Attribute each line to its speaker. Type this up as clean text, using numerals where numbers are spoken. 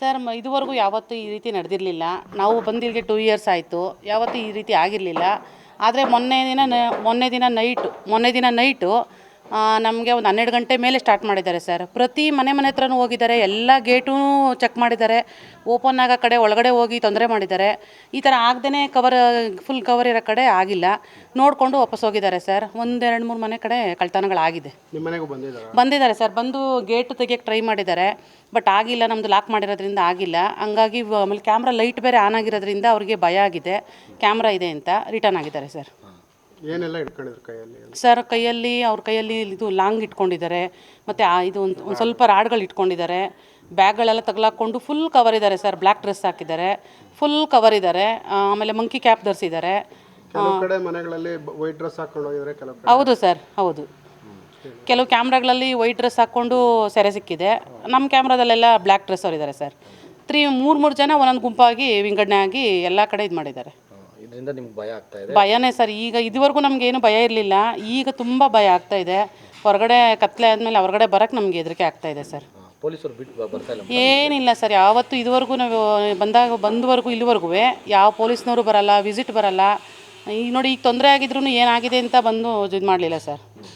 Speaker 1: Sir ಇದುವರೆಗೂ ಯಾವತ್ತೂ ಈ ರೀತಿ ನಡೆದಿರಲಿಲ್ಲ. ನಾವು ಬಂದಿಲ್ಲಿಗೆ 2 ಇಯರ್ಸ್ ಆಯಿತು. ಯಾವತ್ತೂ ಈ ರೀತಿ ಆಗಿರಲಿಲ್ಲ. ಆದರೆ ಮೊನ್ನೆ ದಿನ ನೈಟು ನಮಗೆ ಒಂದು 12 ಗಂಟೆ ಮೇಲೆ ಸ್ಟಾರ್ಟ್ ಮಾಡಿದ್ದಾರೆ ಸರ್. ಪ್ರತಿ ಮನೆ ಹತ್ರನೂ ಹೋಗಿದ್ದಾರೆ. ಎಲ್ಲ ಗೇಟೂ ಚೆಕ್ ಮಾಡಿದ್ದಾರೆ. ಓಪನ್ ಆಗೋ ಕಡೆ ಒಳಗಡೆ ಹೋಗಿ ತೊಂದರೆ ಮಾಡಿದ್ದಾರೆ. ಈ ಥರ ಆಗದೇ ಫುಲ್ ಕವರ್ ಇರೋ ಕಡೆ ಆಗಿಲ್ಲ. ನೋಡಿಕೊಂಡು ವಾಪಸ್ ಹೋಗಿದ್ದಾರೆ ಸರ್. 1, 2, 3 ಮನೆ ಕಡೆ ಕಳ್ತನಗಳಾಗಿದೆ.
Speaker 2: ನಿಮ್ಮ ಮನೆಗೂ
Speaker 1: ಬಂದಿದ್ದಾರೆ ಸರ್. ಬಂದು ಗೇಟ್ ತೆಗಿಯೋಕ್ಕೆ ಟ್ರೈ ಮಾಡಿದ್ದಾರೆ. ಬಟ್ ಆಗಿಲ್ಲ, ನಮ್ಮದು ಲಾಕ್ ಮಾಡಿರೋದ್ರಿಂದ ಆಗಿಲ್ಲ. ಹಂಗಾಗಿ ಆಮೇಲೆ ಕ್ಯಾಮ್ರಾ ಲೈಟ್ ಬೇರೆ ಆನ್ ಆಗಿರೋದ್ರಿಂದ ಅವ್ರಿಗೆ ಭಯ ಆಗಿದೆ, ಕ್ಯಾಮ್ರಾ ಇದೆ ಅಂತ ರಿಟರ್ನ್ ಆಗಿದ್ದಾರೆ ಸರ್.
Speaker 2: ಏನೆಲ್ಲ ಇಟ್ಕೊಂಡಿದ್ರು ಕೈಯಲ್ಲಿ?
Speaker 1: ಸರ್ ಅವ್ರ ಕೈಯಲ್ಲಿ ಇದು ಲಾಂಗ್ ಇಟ್ಕೊಂಡಿದ್ದಾರೆ, ಮತ್ತು ಇದು ಒಂದು ಸ್ವಲ್ಪ ರಾಡ್ಗಳು ಇಟ್ಕೊಂಡಿದ್ದಾರೆ. ಬ್ಯಾಗ್ಗಳೆಲ್ಲ ತಗಲಾಕೊಂಡು ಫುಲ್ ಕವರ್ ಇದ್ದಾರೆ ಸರ್. ಬ್ಲ್ಯಾಕ್ ಡ್ರೆಸ್ ಹಾಕಿದ್ದಾರೆ, ಫುಲ್ ಕವರ್ ಇದ್ದಾರೆ. ಆಮೇಲೆ ಮಂಕಿ ಕ್ಯಾಪ್ ಧರಿಸಿದ್ದಾರೆ.
Speaker 2: ಕೆಲವು ಕಡೆ ಮನೆಗಳಲ್ಲಿ ವೈಟ್ ಡ್ರೆಸ್ ಹಾಕೊಂಡು ಹೋಗಿದ್ದಾರೆ, ಕೆಲವು ಕಡೆ
Speaker 1: ಹೌದು ಸರ್, ಹೌದು. ಕೆಲವು ಕ್ಯಾಮ್ರಾಗಳಲ್ಲಿ ವೈಟ್ ಡ್ರೆಸ್ ಹಾಕ್ಕೊಂಡು ಸೆರೆ ಸಿಕ್ಕಿದೆ. ನಮ್ಮ ಕ್ಯಾಮ್ರಾದಲ್ಲೆಲ್ಲ ಬ್ಲ್ಯಾಕ್ ಡ್ರೆಸ್ ಅವರಿದ್ದಾರೆ ಸರ್. 3 ಜನ ಒಂದೊಂದು ಗುಂಪಾಗಿ ವಿಂಗಡಣೆ ಆಗಿ ಎಲ್ಲ ಕಡೆ ಇದು ಮಾಡಿದ್ದಾರೆ.
Speaker 3: ಇದರಿಂದ ನಿಮ್ಗೆ ಭಯ ಆಗ್ತಾ ಇದೆ?
Speaker 1: ಭಯನೇ ಸರ್. ಈಗ ಇದುವರೆಗೂ ನಮಗೇನು ಭಯ ಇರಲಿಲ್ಲ, ಈಗ ತುಂಬ ಭಯ ಆಗ್ತಾ ಇದೆ. ಹೊರಗಡೆ ಕತ್ಲೆ ಆದಮೇಲೆ ಹೊರಗಡೆ ಬರೋಕ್ಕೆ ನಮಗೆ ಹೆದರಿಕೆ ಆಗ್ತಾ ಇದೆ ಸರ್.
Speaker 3: ಪೊಲೀಸರು ಬಿಟ್ಟು ಬರ್ತಾ ಇಲ್ಲ?
Speaker 1: ಏನಿಲ್ಲ ಸರ್, ಯಾವತ್ತೂ ಇದುವರೆಗೂ ನಾವು ಬಂದವರೆಗೂ ಇಲ್ಲಿವರೆಗೂ ಯಾವ ಪೊಲೀಸ್ನವರು ಬರಲ್ಲ, ವಿಸಿಟ್ ಬರಲ್ಲ. ಈಗ ನೋಡಿ, ಈಗ ತೊಂದರೆ ಆಗಿದ್ರು ಏನಾಗಿದೆ ಅಂತ ಬಂದು ಇದು ಮಾಡಲಿಲ್ಲ ಸರ್.